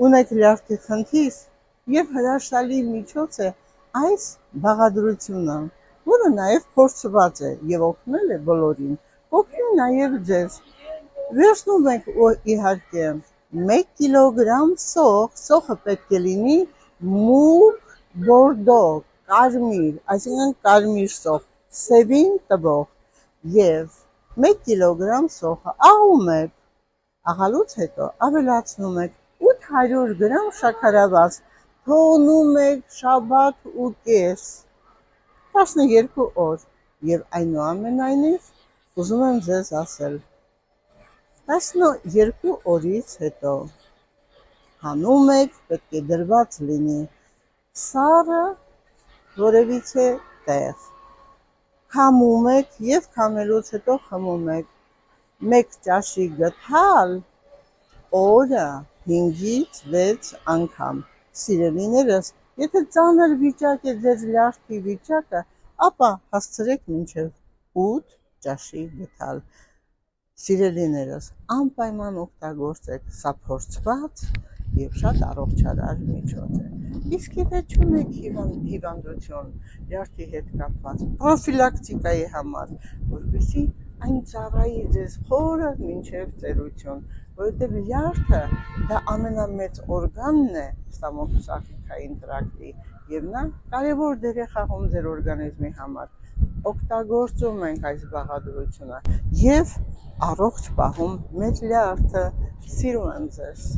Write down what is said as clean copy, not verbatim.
ունեք լյարդի խնդիր եւ հրաշալի միջոց է այս բաղադրությունը, որը նաեւ փորձված է եւ օգնել է բոլորին։ Օգնի նաեւ ձեզ։ Վերցնում եք իհարկե 1 կիլոգրամ սոխը պետք է լինի մուգ բորդո, կարմիր, այսինքն կարմիր սոխ, սևին տվող եւ 1 կիլոգրամ սոխը աղում եք, աղալուց հետո ավելացնում եք 800 գրամ շաքարավազ, թողնում եք շաբաթ ու կես, 12 օր եւ այնուամենայնիվ ուզում եմ ձեզ ասել 12 օրից հետո հանում եք, պետք է դրված լինի սառը որևիցե տեղ, քամում եք եւ քամելուց հետո խմում եք 1 ճաշի գթալ օրը 5-ից 6 անգամ։ Սիրելիներս, եթե ծանր վիճակ է ձեզ լյարդի վիճակը, ապա հասցրեք մինչև 8 ճաշի գթալ։ Սիրելիներս, անպայման օգտագործեք, սա փորձված եւ շատ առողջարար միջոց է։ Իսկ եթե չունեք հիվանդություն լյարդի հետ կապված, պրոֆիլակտիկայի համար, որպեսզի այն ծառայի ձեզ խորը մինչև ծերություն, որովհետև լյարդը դա ամենամեծ օրգանն է ստամոքսահարթային տրակտի եւ նա կարևոր դեր է խաղում ձեր օրգանիզմի համար։ Օգտագործում ենք այս բաղադրությունը եւ առողջ պահում մեր լյարդը։ Սիրում եմ ձեզ։